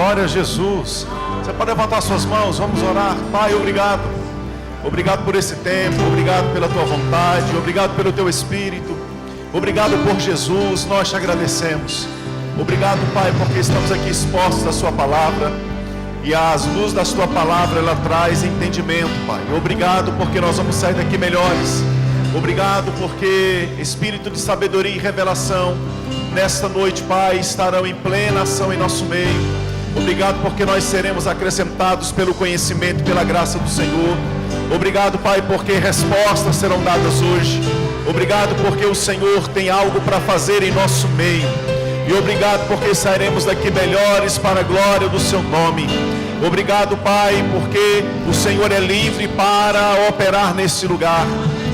Glória a Jesus. Você pode levantar suas mãos, vamos orar. Pai, obrigado. Obrigado por esse tempo, obrigado pela tua vontade, obrigado pelo teu Espírito. Obrigado por Jesus, nós te agradecemos. Obrigado, Pai, porque estamos aqui expostos à sua palavra. E as luzes da sua palavra, ela traz entendimento, Pai. Obrigado porque nós vamos sair daqui melhores. Obrigado porque espírito de sabedoria e revelação nesta noite, Pai, estarão em plena ação em nosso meio. Obrigado porque nós seremos acrescentados pelo conhecimento e pela graça do Senhor. Obrigado, Pai, porque respostas serão dadas hoje. Obrigado porque o Senhor tem algo para fazer em nosso meio. E obrigado porque sairemos daqui melhores para a glória do seu nome. Obrigado, Pai, porque o Senhor é livre para operar nesse lugar.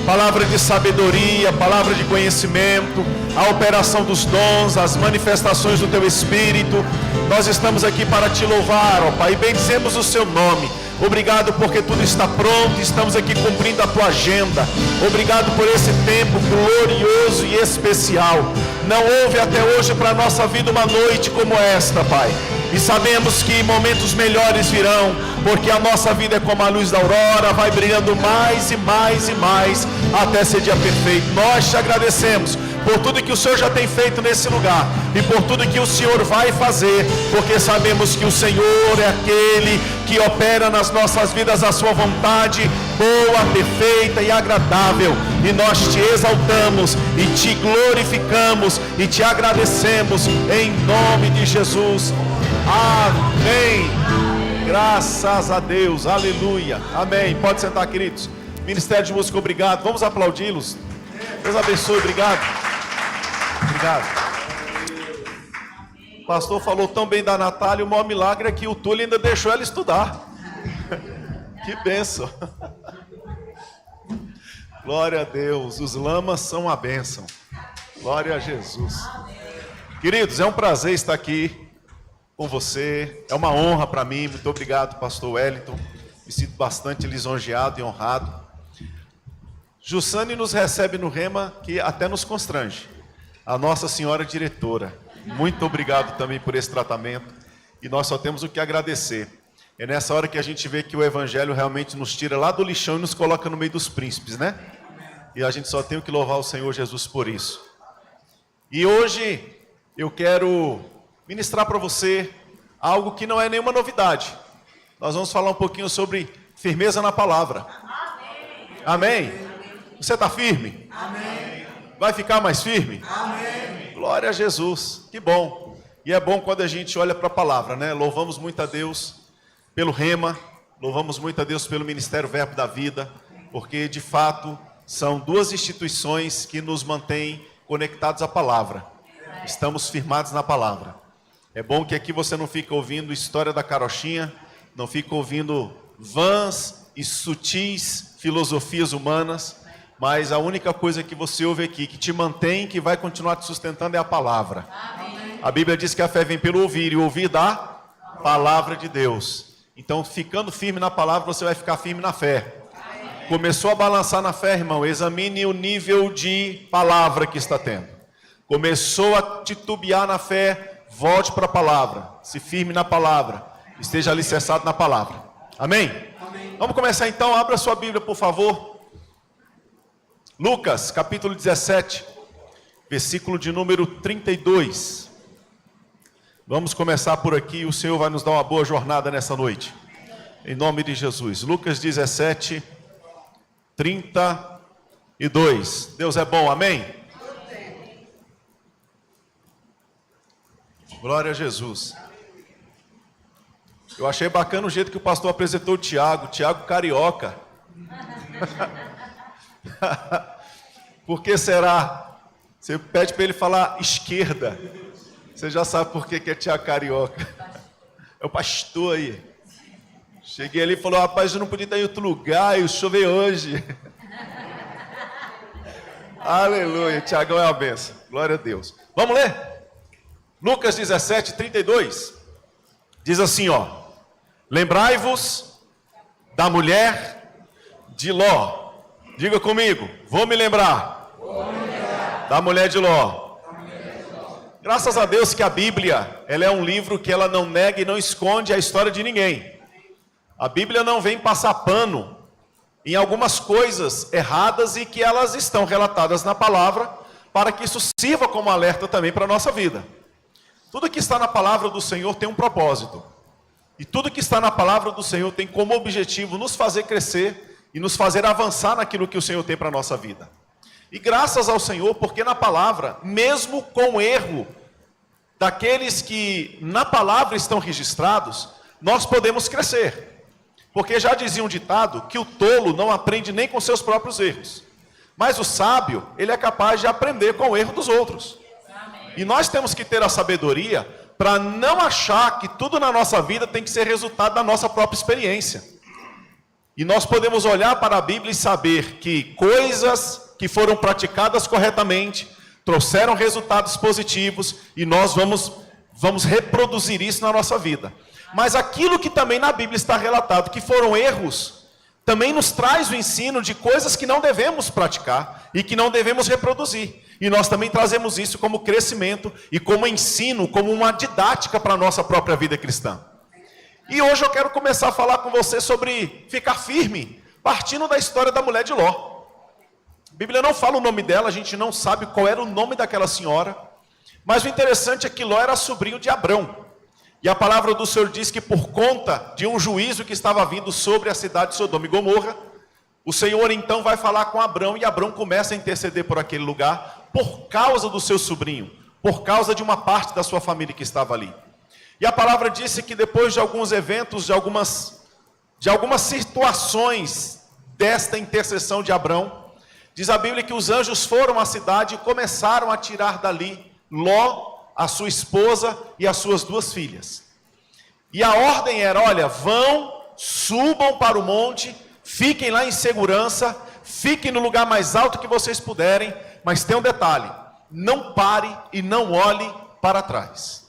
Palavra de sabedoria, palavra de conhecimento, a operação dos dons, as manifestações do teu Espírito. Nós estamos aqui para te louvar, ó Pai, e bendizemos o seu nome. Obrigado porque tudo está pronto, estamos aqui cumprindo a tua agenda. Obrigado por esse tempo glorioso e especial. Não houve até hoje para a nossa vida uma noite como esta, Pai. E sabemos que momentos melhores virão, porque a nossa vida é como a luz da aurora, vai brilhando mais e mais e mais, até ser dia perfeito. Nós te agradecemos por tudo que o Senhor já tem feito nesse lugar, e por tudo que o Senhor vai fazer, porque sabemos que o Senhor é aquele que opera nas nossas vidas a sua vontade, boa, perfeita e agradável. E nós te exaltamos, e te glorificamos, e te agradecemos, em nome de Jesus. Amém. Graças a Deus, aleluia, amém. Pode sentar, queridos. Ministério de Música, obrigado. Vamos aplaudi-los. Deus abençoe, obrigado. Obrigado. O pastor falou tão bem da Natália. O maior milagre é que o Túlio ainda deixou ela estudar. Que bênção. Glória a Deus. Os lamas são a bênção. Glória a Jesus. Queridos, é um prazer estar aqui com você. É uma honra para mim. Muito obrigado, pastor Wellington. Me sinto bastante lisonjeado e honrado. Jussane nos recebe no Rema, que até nos constrange. A Nossa Senhora diretora, muito obrigado também por esse tratamento. E nós só temos o que agradecer. É nessa hora que a gente vê que o Evangelho realmente nos tira lá do lixão e nos coloca no meio dos príncipes, né? E a gente só tem que louvar o Senhor Jesus por isso. E hoje eu quero ministrar para você algo que não é nenhuma novidade. Nós vamos falar um pouquinho sobre firmeza na palavra. Amém? Você está firme? Amém. Vai ficar mais firme? Amém. Glória a Jesus. Que bom. E é bom quando a gente olha para a palavra, né? Louvamos muito a Deus pelo Rema, louvamos muito a Deus pelo Ministério Verbo da Vida, porque de fato são duas instituições que nos mantêm conectados à palavra. Estamos firmados na palavra. É bom que aqui você não fica ouvindo história da carochinha, não fica ouvindo vãs e sutis filosofias humanas, mas a única coisa que você ouve aqui, que te mantém, que vai continuar te sustentando, é a palavra. Amém. A Bíblia diz que a fé vem pelo ouvir, e ouvir da palavra de Deus. Então, ficando firme na palavra, você vai ficar firme na fé. Amém. Começou a balançar na fé, irmão, examine o nível de palavra que está tendo. Começou a titubear na fé, volte para a palavra, se firme na palavra, esteja alicerçado na palavra. Amém? Amém. Vamos começar então, abra sua Bíblia, por favor. Lucas, capítulo 17, versículo de número 32. Vamos começar por aqui, o Senhor vai nos dar uma boa jornada nessa noite. Em nome de Jesus. Lucas 17, 32. Deus é bom, amém? Glória a Jesus. Eu achei bacana o jeito que o pastor apresentou o Tiago carioca. Por que será? Você pede para ele falar esquerda. Você já sabe por que é Tiago carioca. É o pastor aí. Cheguei ali e falou: rapaz, eu não podia estar em outro lugar, eu chovei hoje. Aleluia, Tiagão é uma benção. Glória a Deus. Vamos ler? Lucas 17, 32. Diz assim, ó: lembrai-vos da mulher de Ló. Diga comigo, vou me lembrar da mulher de Ló. Graças a Deus que a Bíblia, ela é um livro que ela não nega e não esconde a história de ninguém. A Bíblia não vem passar pano em algumas coisas erradas e que elas estão relatadas na palavra, para que isso sirva como alerta também para a nossa vida. Tudo que está na palavra do Senhor tem um propósito. E tudo que está na palavra do Senhor tem como objetivo nos fazer crescer e nos fazer avançar naquilo que o Senhor tem para a nossa vida. E graças ao Senhor, porque na palavra, mesmo com o erro daqueles que na palavra estão registrados, nós podemos crescer. Porque já dizia um ditado que o tolo não aprende nem com seus próprios erros. Mas o sábio, ele é capaz de aprender com o erro dos outros. E nós temos que ter a sabedoria para não achar que tudo na nossa vida tem que ser resultado da nossa própria experiência. E nós podemos olhar para a Bíblia e saber que coisas que foram praticadas corretamente trouxeram resultados positivos e nós vamos reproduzir isso na nossa vida. Mas aquilo que também na Bíblia está relatado, que foram erros, também nos traz o ensino de coisas que não devemos praticar e que não devemos reproduzir. E nós também trazemos isso como crescimento e como ensino, como uma didática para a nossa própria vida cristã. E hoje eu quero começar a falar com você sobre ficar firme, partindo da história da mulher de Ló. A Bíblia não fala o nome dela, a gente não sabe qual era o nome daquela senhora, mas o interessante é que Ló era sobrinho de Abrão. E a palavra do Senhor diz que por conta de um juízo que estava vindo sobre a cidade de Sodoma e Gomorra, o Senhor então vai falar com Abrão, e Abrão começa a interceder por aquele lugar, por causa do seu sobrinho, por causa de uma parte da sua família que estava ali. E a palavra disse que depois de alguns eventos, de algumas situações desta intercessão de Abrão, diz a Bíblia que os anjos foram à cidade e começaram a tirar dali Ló, a sua esposa e as suas 2 filhas. E a ordem era, olha, subam para o monte, fiquem lá em segurança, fiquem no lugar mais alto que vocês puderem, mas tem um detalhe, não pare e não olhe para trás.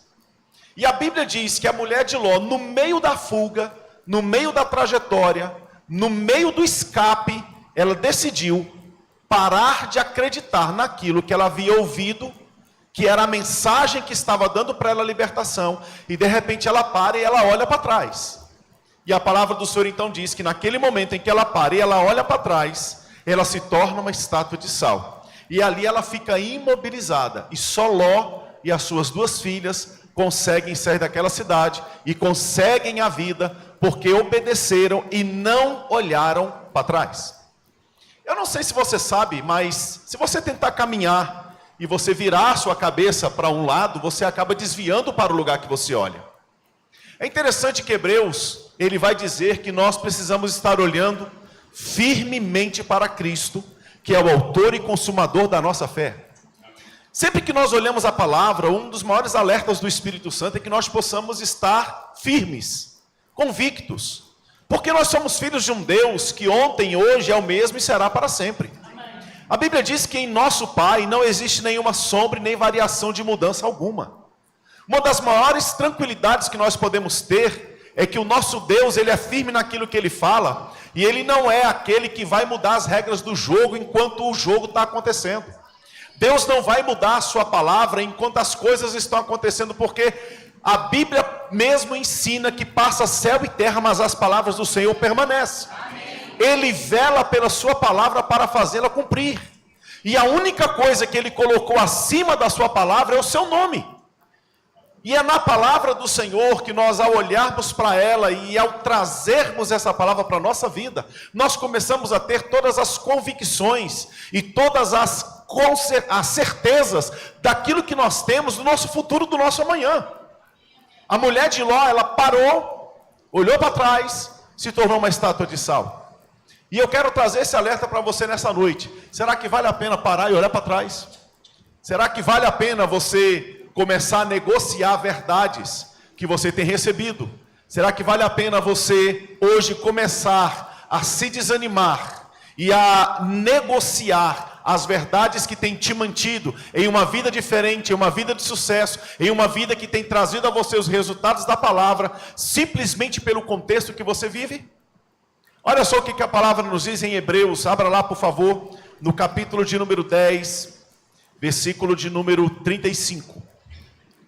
E a Bíblia diz que a mulher de Ló, no meio da fuga, no meio da trajetória, no meio do escape, ela decidiu parar de acreditar naquilo que ela havia ouvido, que era a mensagem que estava dando para ela a libertação, e de repente ela para e ela olha para trás. E a palavra do Senhor então diz que naquele momento em que ela para e ela olha para trás, ela se torna uma estátua de sal. E ali ela fica imobilizada, e só Ló e as suas 2 filhas conseguem sair daquela cidade, e conseguem a vida, porque obedeceram e não olharam para trás. Eu não sei se você sabe, mas se você tentar caminhar e você virar a sua cabeça para um lado, você acaba desviando para o lugar que você olha. É interessante que Hebreus, ele vai dizer que nós precisamos estar olhando firmemente para Cristo, que é o autor e consumador da nossa fé. Sempre que nós olhamos a palavra, um dos maiores alertas do Espírito Santo é que nós possamos estar firmes, convictos. Porque nós somos filhos de um Deus que ontem, hoje é o mesmo e será para sempre. A Bíblia diz que em nosso Pai não existe nenhuma sombra e nem variação de mudança alguma. Uma das maiores tranquilidades que nós podemos ter é que o nosso Deus, ele é firme naquilo que ele fala, e ele não é aquele que vai mudar as regras do jogo enquanto o jogo está acontecendo. Deus não vai mudar a sua palavra enquanto as coisas estão acontecendo, porque a Bíblia mesmo ensina que passa céu e terra, mas as palavras do Senhor permanecem. Ele vela pela sua palavra para fazê-la cumprir. E a única coisa que ele colocou acima da sua palavra é o seu nome. E é na palavra do Senhor que nós, ao olharmos para ela e ao trazermos essa palavra para a nossa vida, nós começamos a ter todas as convicções e todas as certezas daquilo que nós temos do nosso futuro, do nosso amanhã. A mulher de Ló, ela parou, olhou para trás, se tornou uma estátua de sal. E eu quero trazer esse alerta para você nessa noite. Será que vale a pena parar e olhar para trás? Será que vale a pena você começar a negociar verdades que você tem recebido? Será que vale a pena você hoje começar a se desanimar e a negociar as verdades que tem te mantido em uma vida diferente, em uma vida de sucesso, em uma vida que tem trazido a você os resultados da palavra, simplesmente pelo contexto que você vive? Olha só o que a palavra nos diz em Hebreus, abra lá por favor, no capítulo de número 10, versículo de número 35.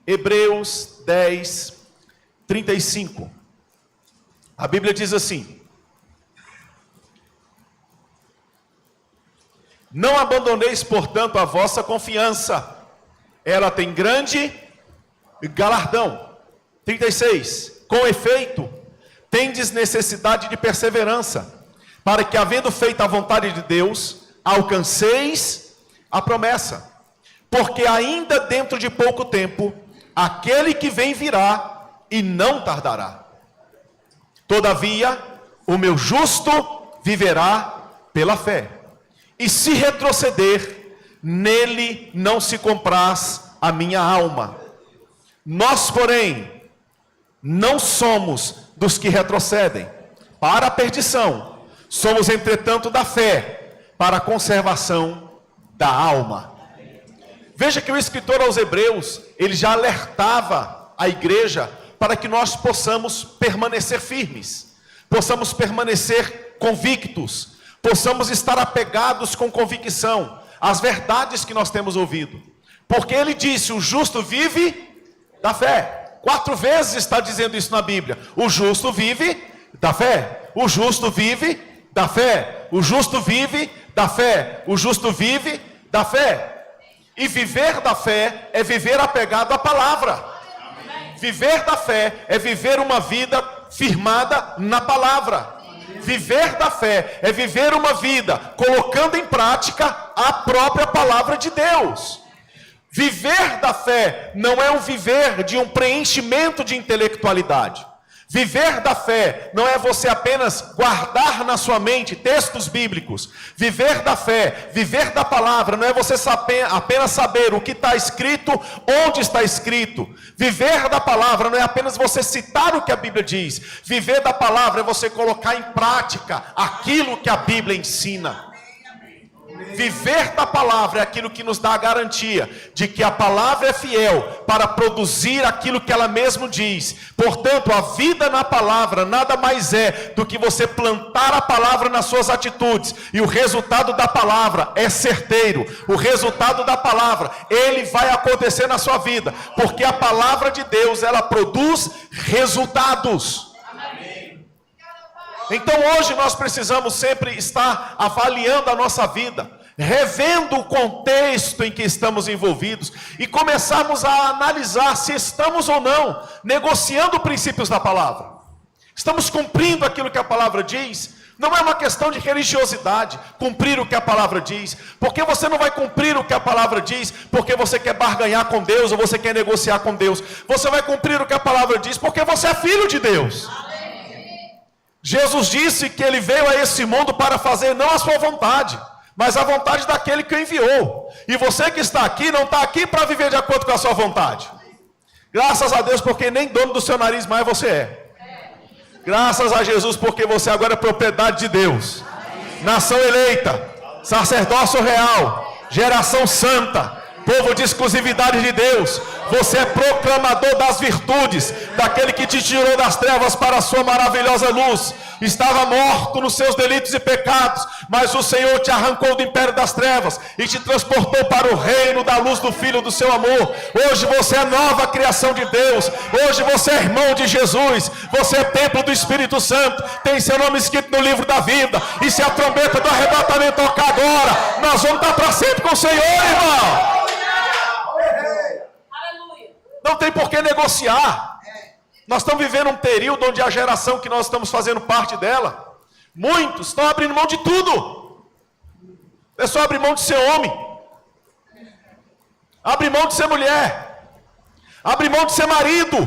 Hebreus 10, 35. A Bíblia diz assim: não abandoneis, portanto, a vossa confiança, ela tem grande galardão. 36. Com efeito, tendes necessidade de perseverança, para que, havendo feito a vontade de Deus, alcanceis a promessa. Porque ainda dentro de pouco tempo, aquele que vem virá e não tardará. Todavia, o meu justo viverá pela fé. E se retroceder, nele não se compraz a minha alma. Nós, porém, não somos dos que retrocedem para a perdição. Somos, entretanto, da fé para a conservação da alma. Veja que o escritor aos Hebreus, ele já alertava a igreja para que nós possamos permanecer firmes, possamos permanecer convictos, possamos estar apegados com convicção às verdades que nós temos ouvido. Porque ele disse: o justo vive da fé. 4 vezes está dizendo isso na Bíblia. O justo vive da fé. O justo vive da fé. O justo vive da fé. O justo vive da fé. E viver da fé é viver apegado à palavra. Viver da fé é viver uma vida firmada na palavra. Viver da fé é viver uma vida colocando em prática a própria palavra de Deus. Viver da fé não é um viver de um preenchimento de intelectualidade. Viver da fé não é você apenas guardar na sua mente textos bíblicos. Viver da fé, viver da palavra, não é você apenas saber o que está escrito, onde está escrito. Viver da palavra não é apenas você citar o que a Bíblia diz. Viver da palavra é você colocar em prática aquilo que a Bíblia ensina. Viver da palavra é aquilo que nos dá a garantia de que a palavra é fiel para produzir aquilo que ela mesmo diz. Portanto, a vida na palavra nada mais é do que você plantar a palavra nas suas atitudes. E o resultado da palavra é certeiro. O resultado da palavra, ele vai acontecer na sua vida. Porque a palavra de Deus, ela produz resultados. Então hoje nós precisamos sempre estar avaliando a nossa vida, revendo o contexto em que estamos envolvidos e começarmos a analisar se estamos ou não negociando princípios da palavra. Estamos cumprindo aquilo que a palavra diz? Não é uma questão de religiosidade, cumprir o que a palavra diz. Porque você não vai cumprir o que a palavra diz porque você quer barganhar com Deus ou você quer negociar com Deus. Você vai cumprir o que a palavra diz porque você é filho de Deus. Jesus disse que ele veio a esse mundo para fazer não a sua vontade, mas a vontade daquele que o enviou. E você que está aqui, não está aqui para viver de acordo com a sua vontade. Graças a Deus, porque nem dono do seu nariz mais você é. Graças a Jesus, porque você agora é propriedade de Deus. Nação eleita, sacerdócio real, geração santa, povo de exclusividade de Deus. Você é proclamador das virtudes daquele que te tirou das trevas para a sua maravilhosa luz. Estava morto nos seus delitos e pecados, mas o Senhor te arrancou do império das trevas e te transportou para o reino da luz do Filho do seu amor. Hoje você é nova criação de Deus. Hoje você é irmão de Jesus. Você é templo do Espírito Santo. Tem seu nome escrito no livro da vida. E se a trombeta do arrebatamento tocar agora, nós vamos estar para sempre com o Senhor, irmão. Não tem por que negociar. Nós estamos vivendo um período onde a geração que nós estamos fazendo parte dela, muitos estão abrindo mão de tudo. É só abrir mão de ser homem, abre mão de ser mulher, abre mão de ser marido,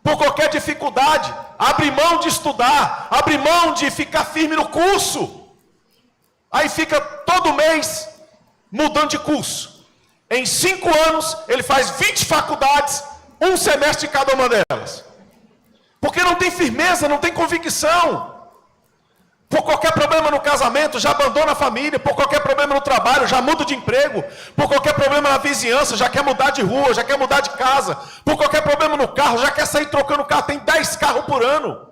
por qualquer dificuldade, abre mão de estudar, abre mão de ficar firme no curso. Aí fica todo mês mudando de curso. Em 5 anos, ele faz 20 faculdades, um semestre em cada uma delas. Porque não tem firmeza, não tem convicção. Por qualquer problema no casamento, já abandona a família. Por qualquer problema no trabalho, já muda de emprego. Por qualquer problema na vizinhança, já quer mudar de rua, já quer mudar de casa. Por qualquer problema no carro, já quer sair trocando carro. Tem 10 carros por ano.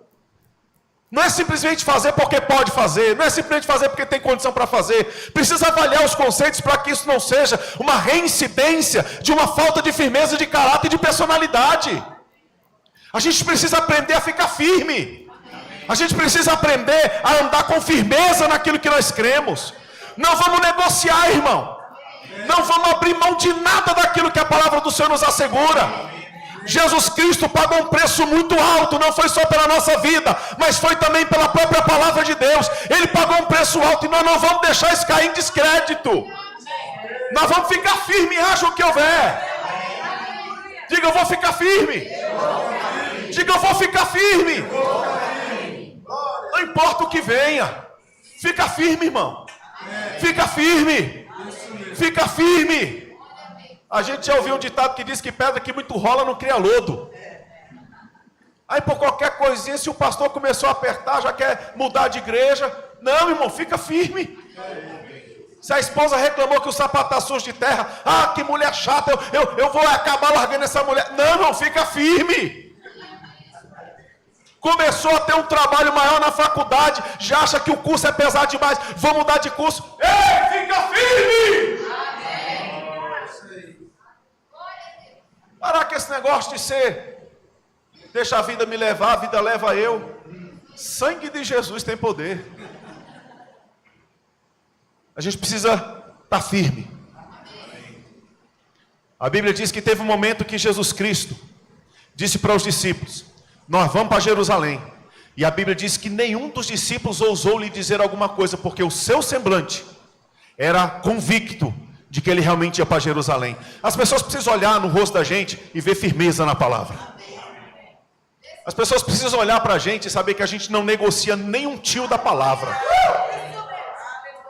Não é simplesmente fazer porque pode fazer, não é simplesmente fazer porque tem condição para fazer. Precisa avaliar os conceitos para que isso não seja uma reincidência de uma falta de firmeza de caráter e de personalidade. A gente precisa aprender a ficar firme. A gente precisa aprender a andar com firmeza naquilo que nós cremos. Não vamos negociar, irmão. Não vamos abrir mão de nada daquilo que a palavra do Senhor nos assegura. Jesus Cristo pagou um preço muito alto, não foi só pela nossa vida, mas foi também pela própria palavra de Deus. Ele pagou um preço alto e nós não vamos deixar isso cair em descrédito. Nós vamos ficar firmes, haja o que houver. Diga, eu vou ficar firme. Diga, eu vou ficar firme. Não importa o que venha. Fica firme, irmão. Fica firme. Fica firme. A gente já ouviu um ditado que diz que pedra que muito rola não cria lodo. Aí por qualquer coisinha, se o pastor começou a apertar, já quer mudar de igreja. Não, irmão, fica firme. Se a esposa reclamou que o sapato está sujo de terra, que mulher chata, eu vou acabar largando essa mulher. Não, irmão, fica firme. Começou a ter um trabalho maior na faculdade, já acha que o curso é pesado demais, vou mudar de curso. Ei, fica firme! Parar com esse negócio de ser, deixa a vida me levar, a vida leva eu. Sangue de Jesus tem poder. A gente precisa estar firme. A Bíblia diz que teve um momento que Jesus Cristo disse para os discípulos: nós vamos para Jerusalém. E a Bíblia diz que nenhum dos discípulos ousou lhe dizer alguma coisa, porque o seu semblante era convicto de que ele realmente ia para Jerusalém. As pessoas precisam olhar no rosto da gente e ver firmeza na palavra. As pessoas precisam olhar para a gente e saber que a gente não negocia nenhum tio da palavra.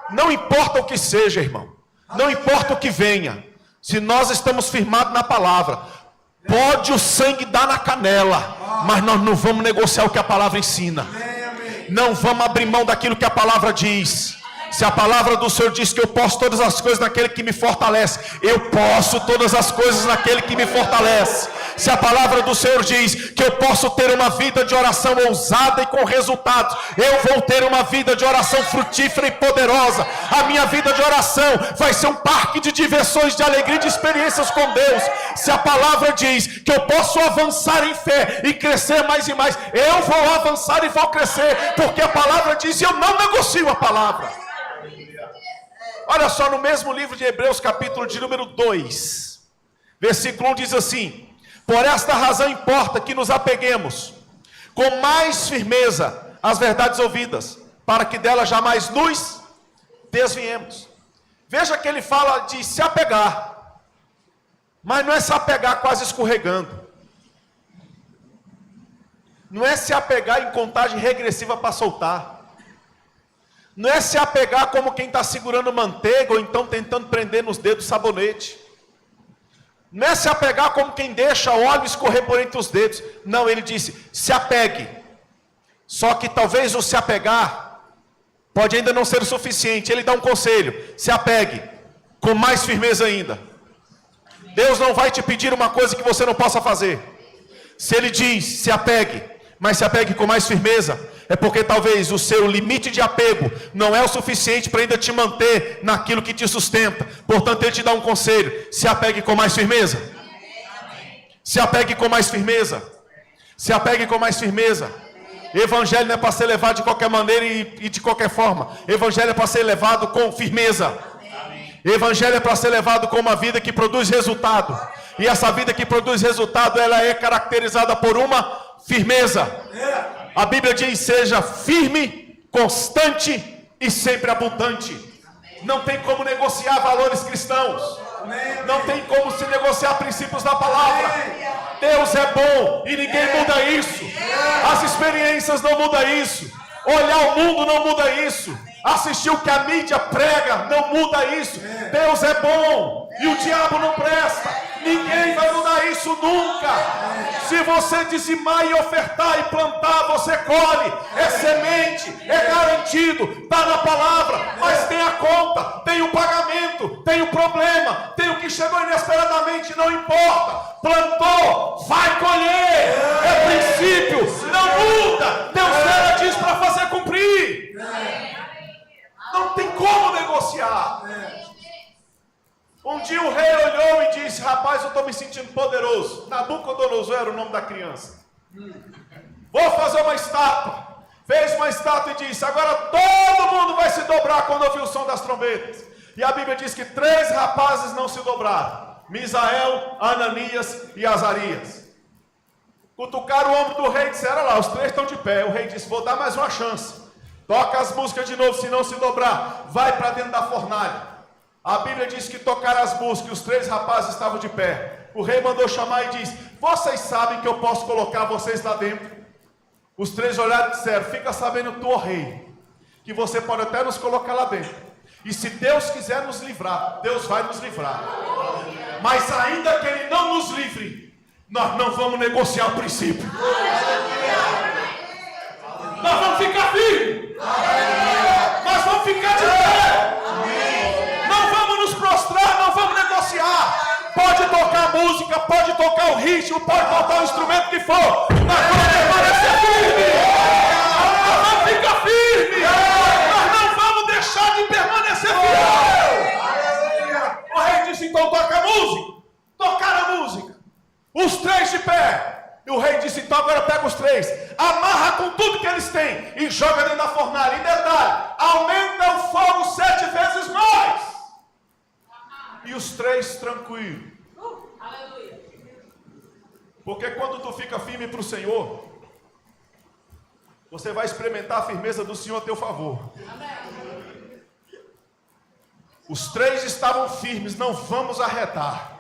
Não importa o que seja, irmão. Não importa o que venha. Se nós estamos firmados na palavra, pode o sangue dar na canela, mas nós não vamos negociar o que a palavra ensina. Não vamos abrir mão daquilo que a palavra diz. Se a palavra do Senhor diz que eu posso todas as coisas naquele que me fortalece, eu posso todas as coisas naquele que me fortalece. Se a palavra do Senhor diz que eu posso ter uma vida de oração ousada e com resultados, eu vou ter uma vida de oração frutífera e poderosa. A minha vida de oração vai ser um parque de diversões, de alegria e de experiências com Deus. Se a palavra diz que eu posso avançar em fé e crescer mais e mais, eu vou avançar e vou crescer, porque a palavra diz e eu não negocio a palavra. Olha só, no mesmo livro de Hebreus, capítulo de número 2, versículo 1 diz assim: por esta razão importa que nos apeguemos com mais firmeza às verdades ouvidas, para que delas jamais nos desviemos. Veja que ele fala de se apegar, mas não é se apegar quase escorregando. Não é se apegar em contagem regressiva para soltar. Não é se apegar como quem está segurando manteiga ou então tentando prender nos dedos sabonete. Não é se apegar como quem deixa óleo escorrer por entre os dedos. Não, ele disse, se apegue. Só que talvez o se apegar pode ainda não ser o suficiente. Ele dá um conselho: se apegue com mais firmeza ainda. Deus não vai te pedir uma coisa que você não possa fazer. Se ele diz, se apegue, mas se apegue com mais firmeza, é porque talvez o seu limite de apego não é o suficiente para ainda te manter naquilo que te sustenta. Portanto, ele te dá um conselho: se apegue com mais firmeza. Se apegue com mais firmeza. Se apegue com mais firmeza. Evangelho não é para ser levado de qualquer maneira e de qualquer forma. Evangelho é para ser levado com firmeza. Evangelho é para ser levado com uma vida que produz resultado. E essa vida que produz resultado, ela é caracterizada por uma firmeza. A Bíblia diz: seja firme, constante e sempre abundante. Não tem como negociar valores cristãos. Não tem como se negociar princípios da palavra. Deus é bom e ninguém muda isso. As experiências não mudam isso. Olhar o mundo não muda isso. Assistir o que a mídia prega não muda isso. Deus é bom e o diabo não presta. Ninguém vai mudar isso nunca. Se você dizimar e ofertar e plantar, você colhe. É semente, é garantido, está na palavra. Mas tem a conta, tem o pagamento, tem o problema, tem o que chegou inesperadamente, não importa. Plantou, vai colher. É princípio, não muda. Deus nada diz para Não tem como negociar. Um dia o rei olhou e disse: rapaz, eu estou me sentindo poderoso. Nabucodonosor era o nome da criança. Vou fazer uma estátua. Fez uma estátua e disse: agora todo mundo vai se dobrar quando ouvir o som das trombetas. E a Bíblia diz que 3 rapazes não se dobraram: Misael, Ananias e Azarias. Cutucaram o ombro do rei e disseram: lá, os 3 estão de pé. O rei disse: vou dar mais uma chance. Toca as músicas de novo, se não se dobrar, vai para dentro da fornalha. A Bíblia diz que tocaram as músicas e os 3 rapazes estavam de pé. O rei mandou chamar e disse: vocês sabem que eu posso colocar vocês lá dentro? Os 3 olharam e disseram: fica sabendo tu, ó rei, que você pode até nos colocar lá dentro. E se Deus quiser nos livrar, Deus vai nos livrar. Mas ainda que Ele não nos livre, nós não vamos negociar o princípio. Nós vamos ficar firmes. Nós vamos ficar de pé. Não vamos nos prostrar, não vamos negociar. Pode tocar música, pode tocar o ritmo, pode tocar o instrumento que for. Nós vamos permanecer firmes. Nós vamos ficar firmes. Nós não vamos deixar de permanecer firmes. O rei disse: então toca a música. Tocaram a música. Os 3 de pé. E o rei disse: então agora pega os 3, amarra com tudo que eles têm e joga dentro da fornalha. E detalhe, aumenta o fogo 7 vezes mais. E os 3 tranquilos. Porque quando tu fica firme para o Senhor, você vai experimentar a firmeza do Senhor a teu favor. Os 3 estavam firmes, não vamos arredar.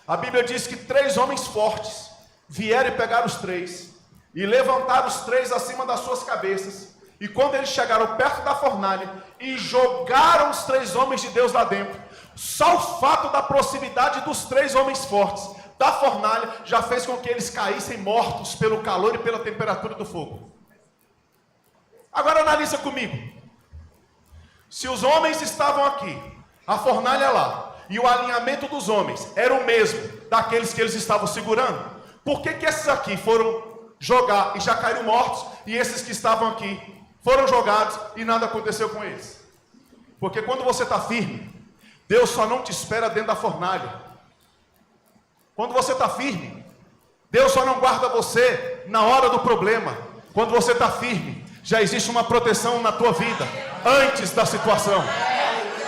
A Bíblia diz que 3 homens fortes vieram e pegaram os 3 e levantaram os 3 acima das suas cabeças. E quando eles chegaram perto da fornalha e jogaram os 3 homens de Deus lá dentro, só o fato da proximidade dos 3 homens fortes da fornalha já fez com que eles caíssem mortos pelo calor e pela temperatura do fogo. Agora analisa comigo. Se os homens estavam aqui, a fornalha lá, e o alinhamento dos homens era o mesmo daqueles que eles estavam segurando, por que esses aqui foram jogar e já caíram mortos, e esses que estavam aqui foram jogados e nada aconteceu com eles? Porque quando você está firme, Deus só não te espera dentro da fornalha. Quando você está firme, Deus só não guarda você na hora do problema. Quando você está firme, já existe uma proteção na tua vida, antes da situação,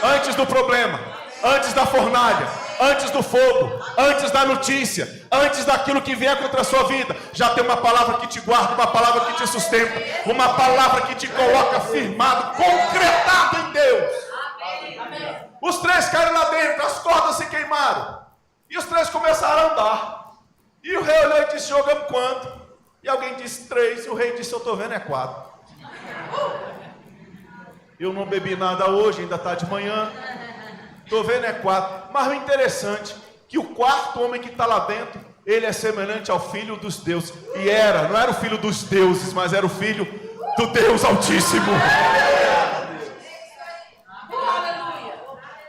antes do problema, antes da fornalha, antes do fogo, antes da notícia, antes daquilo que vier contra a sua vida. Já tem uma palavra que te guarda, uma palavra que te sustenta, uma palavra que te coloca firmado, concretado em Deus. Os 3 caíram lá dentro, as cordas se queimaram, e os 3 começaram a andar. E o rei olhou e disse: jogamos quanto? E alguém disse 3, e o rei disse: eu estou vendo é 4. Eu não bebi nada hoje, ainda está de manhã. Estou vendo é 4. Mas o interessante é que o 4º homem que está lá dentro, ele é semelhante ao Filho dos deuses. E não era o Filho dos deuses, mas era o Filho do Deus Altíssimo.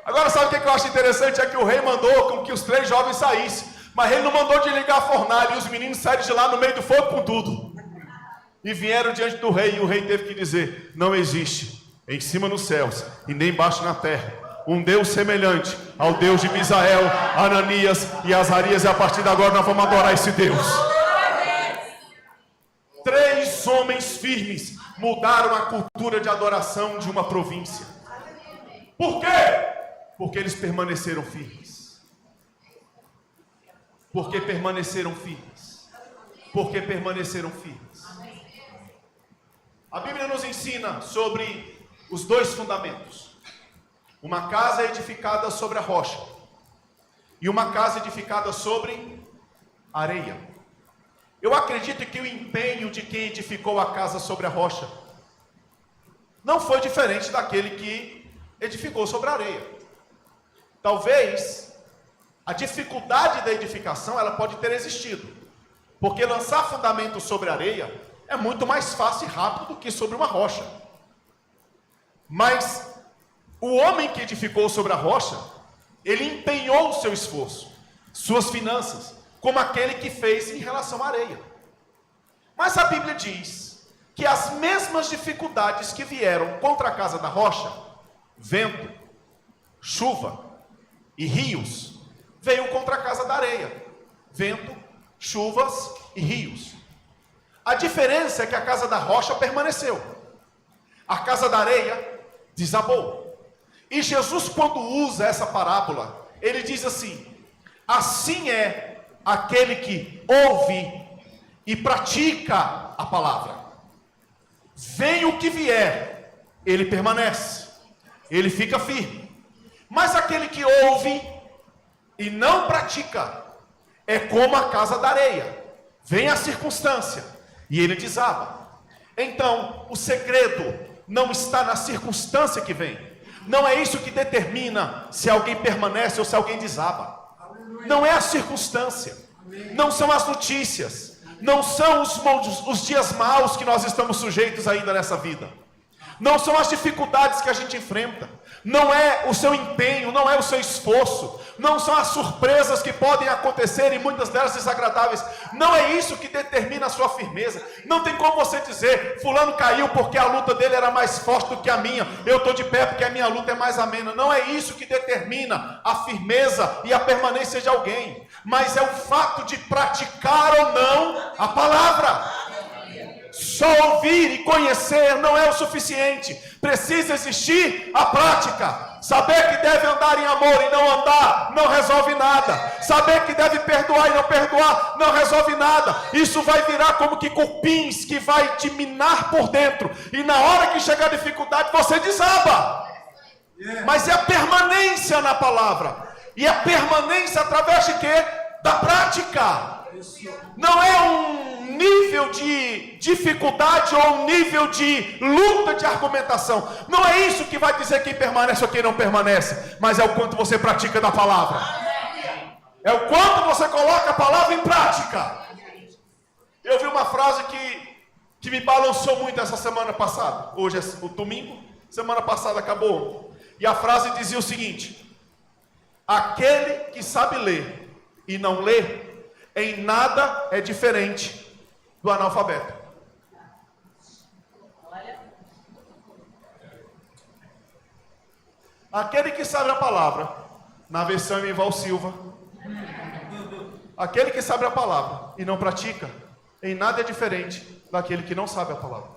Agora sabe o que eu acho interessante? É que o rei mandou com que os 3 jovens saíssem, mas ele não mandou desligar a fornalha, e os meninos saíram de lá no meio do fogo com tudo. E vieram diante do rei, e o rei teve que dizer: não existe em cima nos céus e nem embaixo na terra um Deus semelhante ao Deus de Misael, Ananias e Azarias, e a partir de agora nós vamos adorar esse Deus. 3 homens firmes mudaram a cultura de adoração de uma província. Por quê? Porque eles permaneceram firmes. Porque permaneceram firmes. Porque permaneceram firmes. A Bíblia nos ensina sobre os 2 fundamentos. Uma casa edificada sobre a rocha e uma casa edificada sobre areia. Eu acredito que o empenho de quem edificou a casa sobre a rocha não foi diferente daquele que edificou sobre a areia. Talvez a dificuldade da edificação ela pode ter existido, porque lançar fundamento sobre areia é muito mais fácil e rápido do que sobre uma rocha. Mas o homem que edificou sobre a rocha, ele empenhou o seu esforço, suas finanças, como aquele que fez em relação à areia. Mas a Bíblia diz que as mesmas dificuldades que vieram contra a casa da rocha, vento, chuva e rios, veio contra a casa da areia. Vento, chuvas e rios. A diferença é que a casa da rocha permaneceu. A casa da areia desabou. E Jesus, quando usa essa parábola, ele diz assim: assim é aquele que ouve e pratica a palavra. Vem o que vier, ele permanece, ele fica firme. Mas aquele que ouve e não pratica é como a casa da areia. Vem a circunstância e ele desaba. Então, o segredo não está na circunstância que vem. Não é isso que determina se alguém permanece ou se alguém desaba. Não é a circunstância, não são as notícias, não são os dias maus que nós estamos sujeitos ainda nessa vida. Não são as dificuldades que a gente enfrenta, não é o seu empenho, não é o seu esforço, não são as surpresas que podem acontecer e muitas delas desagradáveis. Não é isso que determina a sua firmeza. Não tem como você dizer: fulano caiu porque a luta dele era mais forte do que a minha, eu estou de pé porque a minha luta é mais amena. Não é isso que determina a firmeza e a permanência de alguém, mas é o fato de praticar ou não a palavra. Só ouvir e conhecer não é o suficiente. Precisa existir a prática. Saber que deve andar em amor e não andar não resolve nada. Saber que deve perdoar e não perdoar não resolve nada. Isso vai virar como que cupins que vai te minar por dentro. E na hora que chegar a dificuldade você desaba. Mas é a permanência na palavra. E a permanência através de quê? Da prática. Não é um nível de dificuldade ou um nível de luta de argumentação. Não é isso que vai dizer quem permanece ou quem não permanece, mas é o quanto você pratica da palavra. É o quanto você coloca a palavra em prática. Eu vi uma frase que me balançou muito essa semana passada. Hoje é o domingo, semana passada acabou. E a frase dizia o seguinte: aquele que sabe ler e não lê, em nada é diferente do analfabeto. Aquele que sabe a palavra, na versão Emival Silva, aquele que sabe a palavra e não pratica, em nada é diferente daquele que não sabe a palavra.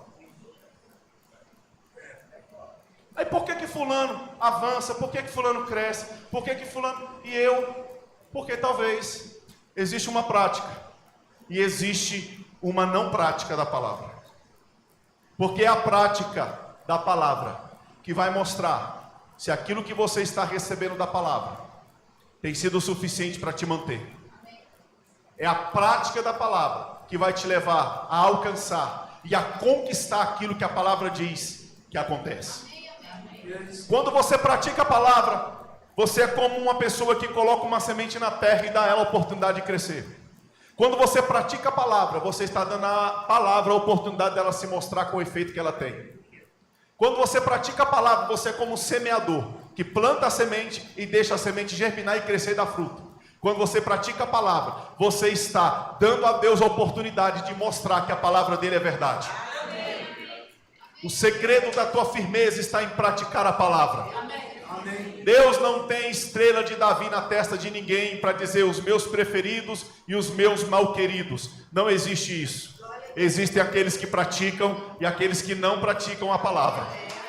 Aí por que fulano avança? Por que fulano cresce? Por que fulano e eu? Porque talvez existe uma prática e existe uma não prática da palavra. Porque é a prática da palavra que vai mostrar se aquilo que você está recebendo da palavra tem sido o suficiente para te manter. É a prática da palavra que vai te levar a alcançar e a conquistar aquilo que a palavra diz que acontece. Quando você pratica a palavra, você é como uma pessoa que coloca uma semente na terra e dá a ela a oportunidade de crescer. Quando você pratica a palavra, você está dando à palavra a oportunidade dela se mostrar com o efeito que ela tem. Quando você pratica a palavra, você é como um semeador, que planta a semente e deixa a semente germinar e crescer e dar fruto. Quando você pratica a palavra, você está dando a Deus a oportunidade de mostrar que a palavra dele é verdade. O segredo da tua firmeza está em praticar a palavra. Deus não tem estrela de Davi na testa de ninguém para dizer os meus preferidos e os meus malqueridos. Não existe isso. Existem aqueles que praticam e aqueles que não praticam a palavra.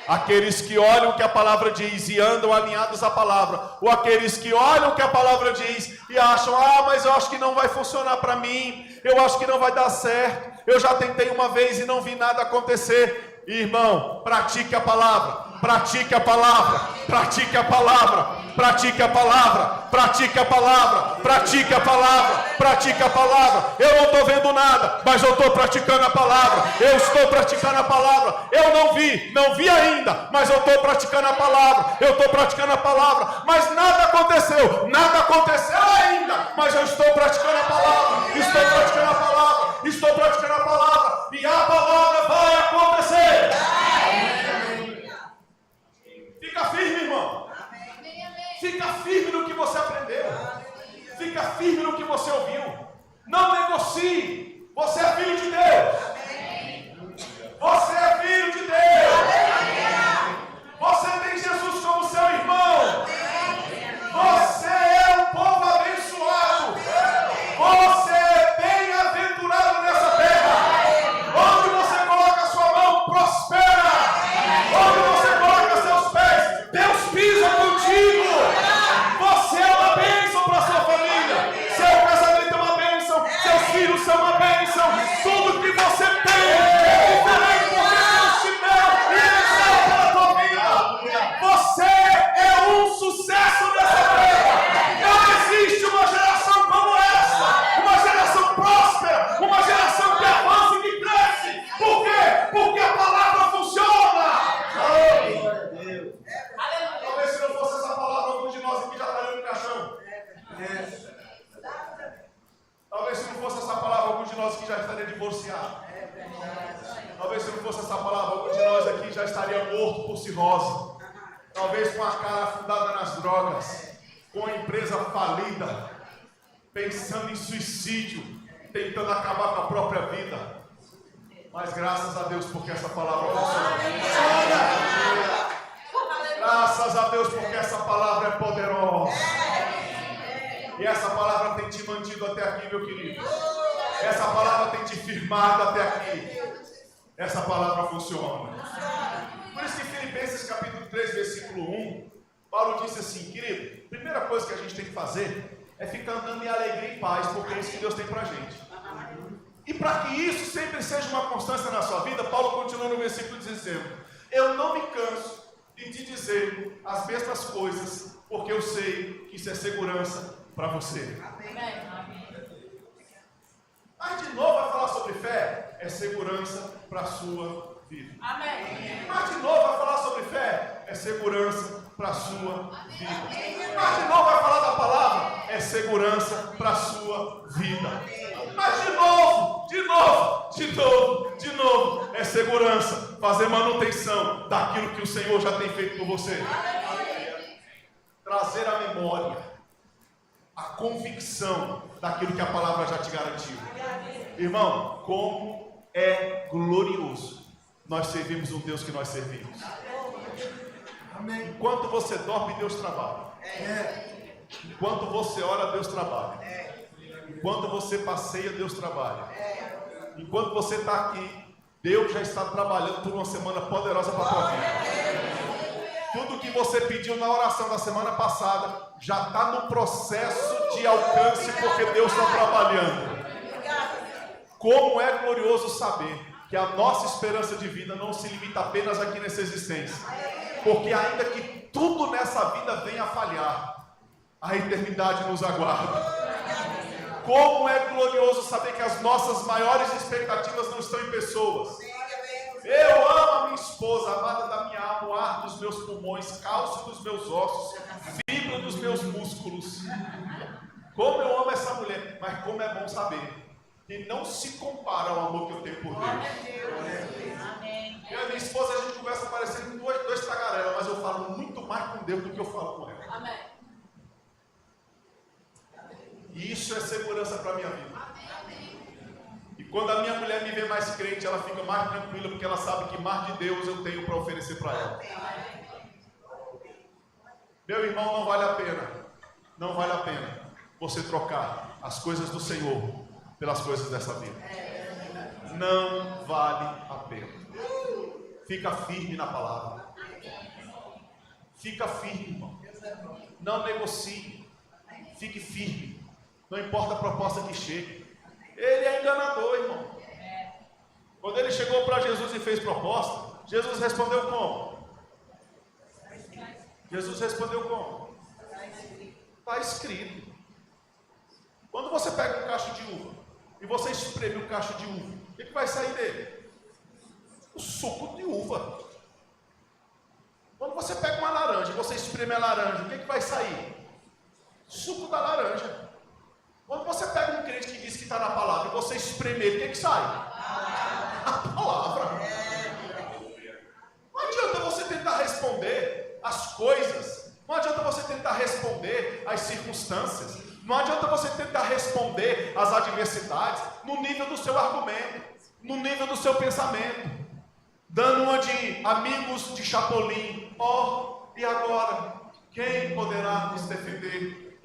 Aqueles que olham o que a palavra diz e andam alinhados à palavra, ou aqueles que olham o que a palavra diz e acham: mas eu acho que não vai funcionar para mim, eu acho que não vai dar certo, eu já tentei uma vez e não vi nada acontecer. Irmão, pratique a palavra, pratique a palavra, pratique a palavra, pratique a palavra, pratique a palavra, pratique a palavra, pratique a palavra. Eu não estou vendo nada, mas eu estou praticando a palavra. Eu estou praticando a palavra. Eu não vi ainda, mas eu estou praticando a palavra. Eu estou praticando a palavra, mas nada aconteceu ainda, mas eu estou praticando a palavra. Estou praticando a palavra, estou praticando a palavra, e a palavra vai acontecer. Fica firme, irmão. Fica firme no que você aprendeu. Fica firme no que você ouviu. Não negocie. Você é filho de Deus. Você é filho de Deus. Você tem Jesus como Talvez se não fosse essa palavra, alguns de nós aqui já estariam no caixão. Talvez se não fosse essa palavra, alguns de nós aqui já estariam divorciados. Talvez se não fosse essa palavra, alguns de nós aqui já estaria morto por cirrose. Talvez com a cara afundada nas drogas, com a empresa falida, pensando em suicídio, tentando acabar com a própria vida. Mas graças a Deus porque essa palavra funciona. Graças a Deus porque essa palavra é poderosa. E essa palavra tem te mantido até aqui, meu querido. Essa palavra tem te firmado até aqui. Essa palavra funciona. Por isso que em Filipenses capítulo 3, versículo 1, Paulo disse assim, querido, a primeira coisa que a gente tem que fazer é ficar andando em alegria e paz, porque é isso que Deus tem pra gente. E para que isso sempre seja uma constância na sua vida, Paulo continua no versículo dizendo, eu não me canso de te dizer as mesmas coisas, porque eu sei que isso é segurança para você. Mas de novo vai falar sobre fé, é segurança para a sua vida. Mas de novo vai falar sobre fé, é segurança para a sua vida. Mas de novo vai falar da palavra, é segurança para a sua vida. Mas de novo, é segurança, fazer manutenção daquilo que o Senhor já tem feito por você. Trazer a memória, a convicção daquilo que a palavra já te garantiu. Irmão, como é glorioso nós servimos um Deus que nós servimos. Enquanto você dorme, Deus trabalha. Enquanto você ora, Deus trabalha. Enquanto você passeia, Deus trabalha. Enquanto você está aqui, Deus já está trabalhando por uma semana poderosa para a tua vida. Tudo que você pediu na oração da semana passada já está no processo de alcance, porque Deus está trabalhando. Como é glorioso saber que a nossa esperança de vida não se limita apenas aqui nessa existência, porque ainda que tudo nessa vida venha a falhar, a eternidade nos aguarda. Como é glorioso saber que as nossas maiores expectativas não estão em pessoas. Eu amo a minha esposa, amada da minha alma, o ar dos meus pulmões, cálcio dos meus ossos, fibra dos meus músculos. Como eu amo essa mulher, mas como é bom saber que não se compara ao amor que eu tenho por Deus. Eu e a minha esposa, a gente conversa parecendo dois tagarelas, mas eu falo muito mais com Deus do que eu falo com ela. E isso é segurança para a minha vida. E quando a minha mulher me vê mais crente, ela fica mais tranquila, porque ela sabe que mais de Deus eu tenho para oferecer para ela. Meu irmão, não vale a pena você trocar as coisas do Senhor pelas coisas dessa vida. Não vale a pena. Fica firme na palavra. Fica firme, irmão. Não negocie. Fique firme. Não importa a proposta que chegue. Ele é enganador, irmão. Quando ele chegou para Jesus e fez proposta, Jesus respondeu como? Está escrito. Quando você pega um cacho de uva e você espreme um cacho de uva, o que vai sair dele? O suco de uva. Quando você pega uma laranja e você espreme a laranja, o que vai sair? Suco da laranja. Quando você pega um crente que diz que está na palavra e você espreme ele, o que sai? A palavra. Não adianta você tentar responder as coisas, não adianta você tentar responder as circunstâncias, não adianta você tentar responder as adversidades no nível do seu argumento, no nível do seu pensamento, dando uma de amigos de Chapolin. E agora? Quem poderá nos defender?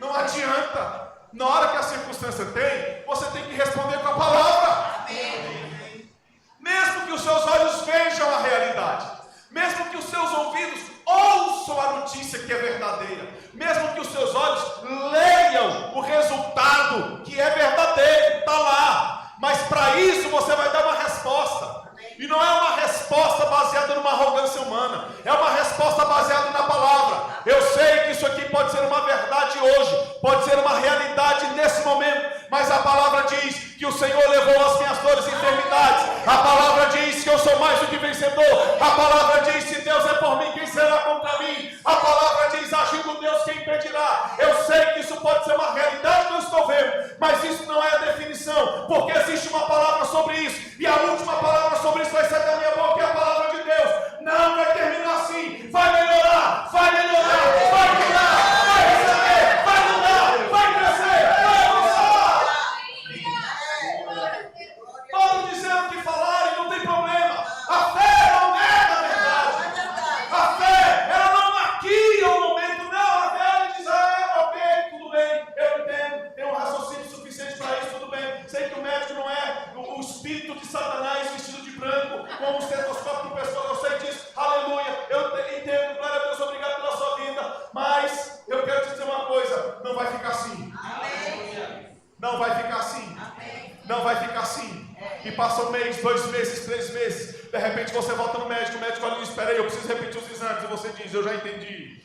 Não adianta. Na hora que a circunstância tem, você tem que responder com a palavra. Mesmo que os seus olhos vejam a realidade, mesmo que os seus ouvidos ouçam a notícia que é verdadeira, mesmo que os seus olhos leiam o resultado que é verdadeiro, está lá, mas para isso você vai dar uma resposta. E não é uma resposta baseada numa arrogância humana, é uma resposta baseada na palavra. Eu sei que isso aqui pode ser uma verdade hoje, pode ser uma realidade nesse momento, mas a palavra diz que o Senhor levou as minhas dores e enfermidades. A palavra diz que eu sou mais do que vencedor. A palavra diz: se Deus é por mim, quem será contra mim? A palavra diz: agindo Deus, quem impedirá? Eu sei que isso pode ser uma realidade que eu estou vendo, mas isso não é a definição, porque existe uma palavra sobre isso, e a última palavra sobre isso vai sair da minha boca, é a palavra de Deus. Não vai terminar assim, vai melhorar, vai melhorar, vai mudar, vai receber, vai mudar, vai crescer, vai avançar. Podem dizer o que falarem, não tem problema. A fé não nega a verdade. A fé, ela não maquia o momento, não. A fé, ela diz: ok, tudo bem, eu entendo, tenho um raciocínio suficiente para isso, tudo bem. Sei que o médico não é o espírito de Satanás vestido de branco, com um estetoscópio no pescoço, eu sei disso, aleluia, eu entendo, glória a Deus, obrigado pela sua vida, mas eu quero te dizer uma coisa: não vai ficar assim. Não vai ficar assim. Não vai ficar assim. E passa um mês, 2 meses, 3 meses. De repente você volta no médico, o médico fala: espera aí, eu preciso repetir os exames. E você diz: eu já entendi.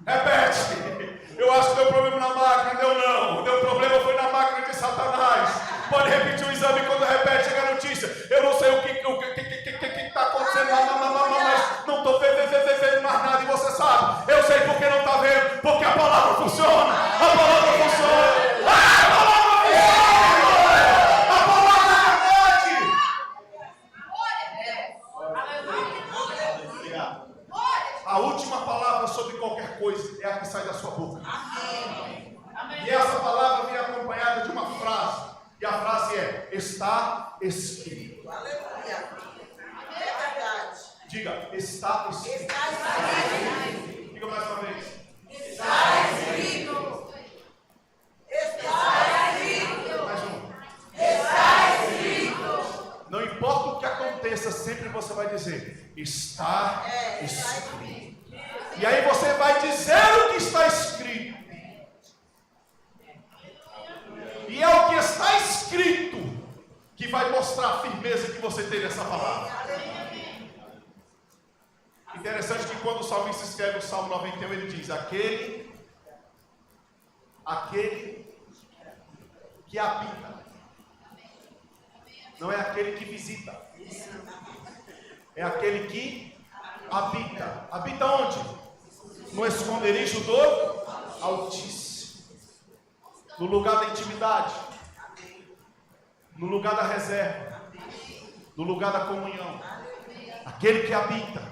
Repete. Eu acho que deu problema na máquina. Deu não. Deu problema foi na máquina de Satanás. Pode repetir o exame. Quando repete, chega a notícia: eu não sei o que está acontecendo, mas não estou vendo mais nada. E você sabe: eu sei porque não está vendo, porque a palavra funciona. A palavra funciona. A palavra a última palavra sobre qualquer coisa é a que sai da sua boca. Amém. E essa palavra vem acompanhada de uma frase. E a frase é: está escrito. Aleluia. É verdade. Diga: está escrito. Está escrito. Diga mais uma vez: está escrito. Está escrito. Mais um. Está escrito. Não importa o que aconteça, sempre você vai dizer: está escrito. E aí você vai dizer o que está escrito. E é o que está escrito que vai mostrar a firmeza que você tem nessa palavra. Interessante que quando o salmista escreve o Salmo 91, ele diz: aquele que habita. Não é aquele que visita. É aquele que habita. Habita onde? No esconderijo do Altíssimo. No lugar da intimidade. No lugar da reserva. No lugar da comunhão. Aquele que habita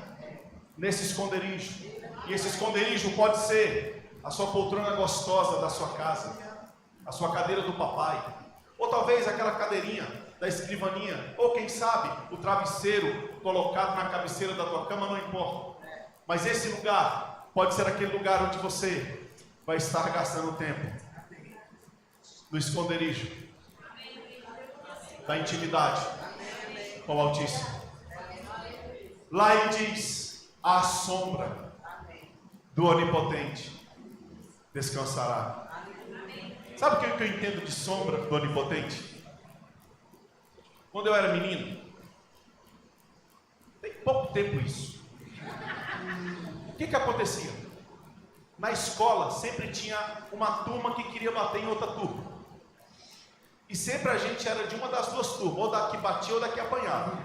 nesse esconderijo. E esse esconderijo pode ser a sua poltrona gostosa da sua casa, a sua cadeira do papai, ou talvez aquela cadeirinha da escrivaninha, ou quem sabe o travesseiro colocado na cabeceira da tua cama, não importa. Mas esse lugar pode ser aquele lugar onde você vai estar gastando tempo, no esconderijo da intimidade com o Altíssimo. Lá ele diz: a sombra do Onipotente descansará. Sabe o que eu entendo de sombra do Onipotente? Quando eu era menino, tem pouco tempo isso. O que acontecia? Na escola sempre tinha uma turma que queria bater em outra turma. E sempre a gente era de uma das duas turmas, ou da que batia ou da que apanhava.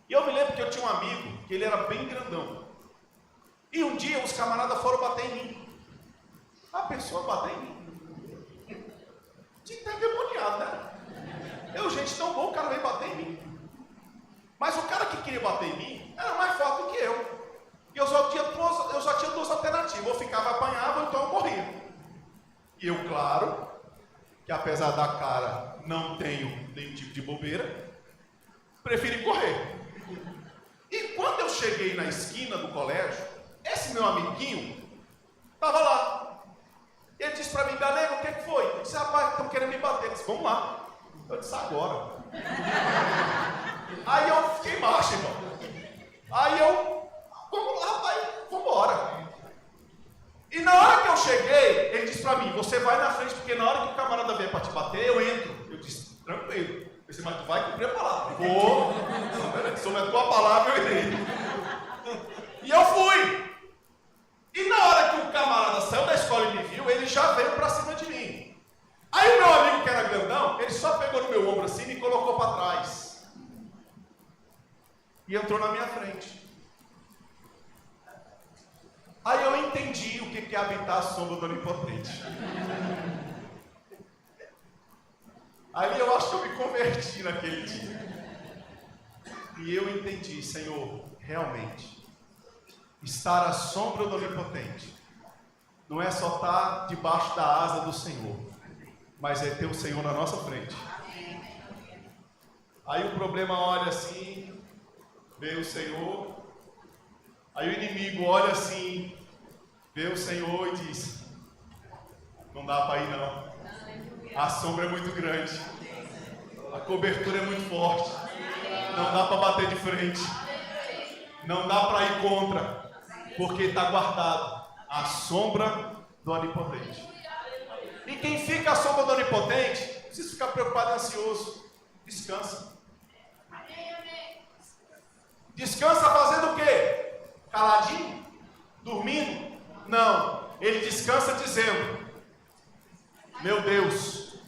E eu me lembro que eu tinha um amigo que ele era bem grandão. E um dia os camaradas foram bater em mim. A pessoa bater em mim. Tinha que estar endemoniado, né? Eu, gente tão bom, o cara veio bater em mim. Mas o cara que queria bater em mim era mais forte do que eu. E eu só tinha duas alternativas. Ou ficava apanhado, ou então eu morria. E eu, claro, que apesar da cara não tenho nenhum tipo de bobeira, preferi correr. E quando eu cheguei na esquina do colégio, esse meu amiguinho estava lá. Ele disse para mim: galera, o que foi? Eu disse: rapaz, estão querendo me bater. Ele disse: vamos lá. Eu disse: agora. Aí eu fiquei macho, irmão. Aí eu: vamos lá, rapaz, vamos embora. E na hora que eu cheguei, ele disse para mim: você vai na frente, porque na hora que o camarada vier para te bater, eu entro. Eu disse: tranquilo. Eu disse: mas tu vai cumprir a palavra. Vou. Sobre a tua palavra eu irei. E eu fui. E na hora que o camarada saiu da escola e me viu, ele já veio para cima de e entrou na minha frente. Aí eu entendi o que é habitar a sombra do Onipotente. Aí eu acho que eu me converti naquele dia. E eu entendi, Senhor, realmente, estar à sombra do Onipotente não é só estar debaixo da asa do Senhor, mas é ter o Senhor na nossa frente. Aí o problema olha assim, vê o Senhor. Aí o inimigo olha assim, vê o Senhor e diz: não dá para ir não. A sombra é muito grande, a cobertura é muito forte, não dá para bater de frente, não dá para ir contra, porque está guardado a sombra do Onipotente. E quem fica à sombra do Onipotente, não precisa ficar preocupado e ansioso. Descansa. Descansa fazendo o quê? Caladinho? Dormindo? Não. Ele descansa dizendo: meu Deus,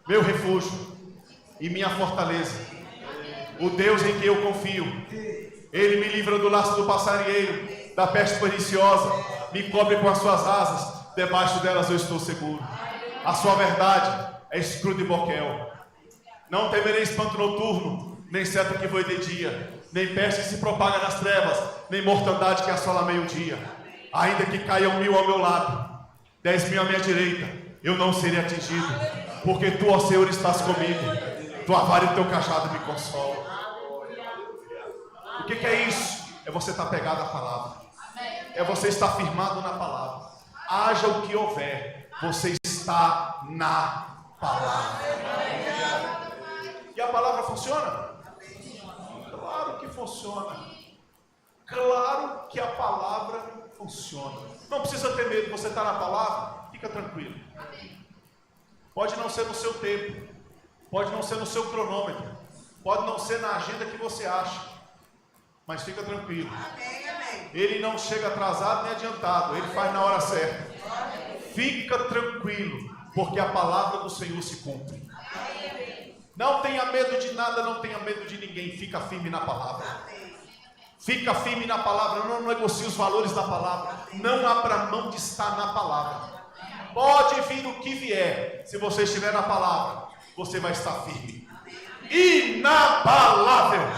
meu refúgio e minha fortaleza, o Deus em quem eu confio, Ele me livra do laço do passarinheiro, da peste perniciosa, me cobre com as suas asas, debaixo delas eu estou seguro. A sua verdade é escudo e boquel. Não temerei espanto noturno, nem seta que voe de dia, nem peste que se propaga nas trevas, nem mortandade que assola meio-dia. Ainda que caiam 1000 ao meu lado, 10.000 à minha direita, eu não serei atingido, porque tu, ó Senhor, estás comigo. Tua vara e teu cajado me consolam. O que é isso? É você estar pegado à palavra. É você estar firmado na palavra. Haja o que houver, você está na palavra. E a palavra funciona? Claro que funciona. Claro que a palavra funciona. Não precisa ter medo, você está na palavra, fica tranquilo. Pode não ser no seu tempo, pode não ser no seu cronômetro, pode não ser na agenda que você acha, mas fica tranquilo. Ele não chega atrasado nem adiantado, ele faz na hora certa. Fica tranquilo, porque a palavra do Senhor se cumpre. Não tenha medo de nada, não tenha medo de ninguém. Fica firme na palavra. Fica firme na palavra, não negocie os valores da palavra. Não abra mão de estar na palavra. Pode vir o que vier, se você estiver na palavra, você vai estar firme. Inabalável.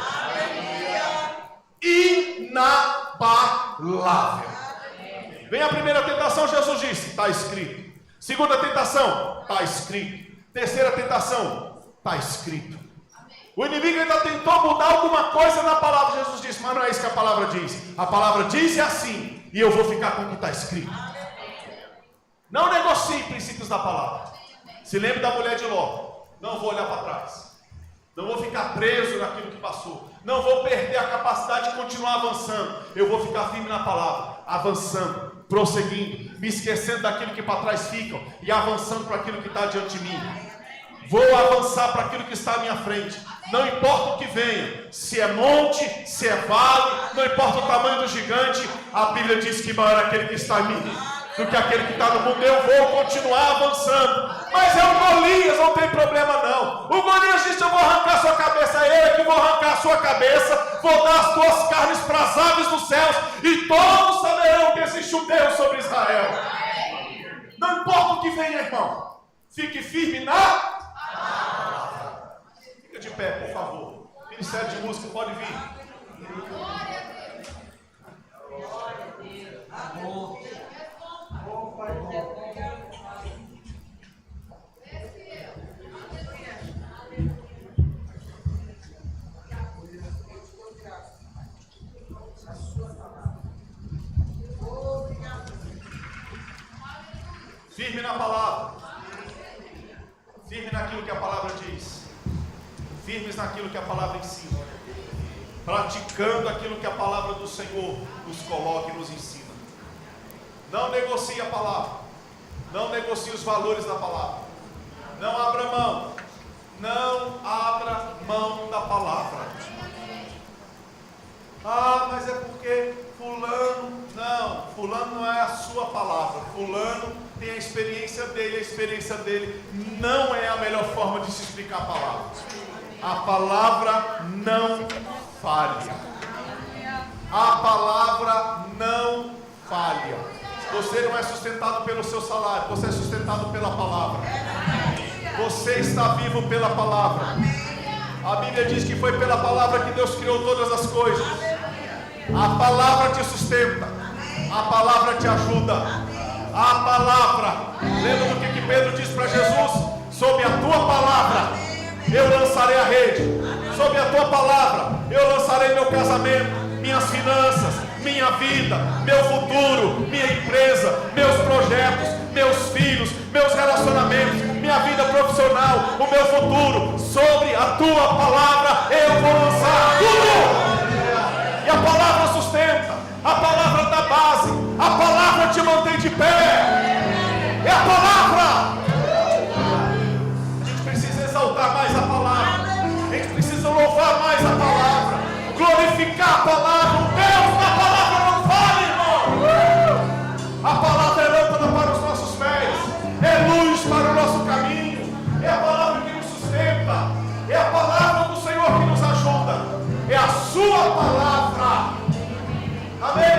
Inabalável. Vem a primeira tentação, Jesus disse: está escrito. Segunda tentação, está escrito. Terceira tentação, está escrito. O inimigo ainda tentou mudar alguma coisa na palavra. Jesus disse: mas não é isso que a palavra diz. A palavra diz assim, e eu vou ficar com o que está escrito. Não negocie princípios da palavra. Se lembre da mulher de Ló: não vou olhar para trás, não vou ficar preso naquilo que passou, não vou perder a capacidade de continuar avançando. Eu vou ficar firme na palavra, avançando, prosseguindo, me esquecendo daquilo que para trás ficam e avançando para aquilo que está diante de mim. Vou avançar para aquilo que está à minha frente. Não importa o que venha, se é monte, se é vale, não importa o tamanho do gigante. A Bíblia diz que maior é aquele que está em mim do que aquele que está no mundo. Eu vou continuar avançando. Mas é o Golias, não tem problema não. O Golias disse: eu vou arrancar sua cabeça. É que vou arrancar a sua cabeça, vou dar as tuas carnes para as aves dos céus, e todos saberão que existe um Deus sobre Israel. Não importa o que venha, irmão, fique firme na... Fica de pé, por favor. Ministério de música, pode vir. Glória a Deus. Glória a Deus. Amor. Firme na palavra. Firme naquilo que a palavra diz. Firmes naquilo que a palavra ensina. Praticando aquilo que a palavra do Senhor nos coloca e nos ensina. Não negocie a palavra. Não negocie os valores da palavra. Não abra mão. Não abra mão da palavra. Ah, mas é porque fulano... Não, fulano não é a sua palavra. Fulano tem a experiência dele. A experiência dele não é a melhor forma de se explicar a palavra. A palavra não falha. A palavra não falha. Você não é sustentado pelo seu salário, você é sustentado pela palavra. Você está vivo pela palavra. A Bíblia diz que foi pela palavra que Deus criou todas as coisas. A palavra te sustenta, a palavra te ajuda. A palavra, lembra do que Pedro disse para Jesus? Sob a tua palavra eu lançarei a rede. Sob a tua palavra eu lançarei meu casamento, minhas finanças, minha vida, meu futuro, minha empresa, meus projetos, meus filhos, meus relacionamentos, minha vida profissional, o meu futuro. Sobre a tua palavra eu vou lançar tudo. E a palavra sustenta, a palavra dá base, a palavra te mantém de pé. É a palavra. A gente precisa exaltar mais a palavra, a gente precisa louvar mais a palavra, glorificar a palavra. O Deus da palavra não fala, irmão. A palavra é lâmpada para os nossos pés, é luz para o nosso caminho, é a palavra que nos sustenta, é a palavra do Senhor que nos ajuda, é a sua palavra. Amém.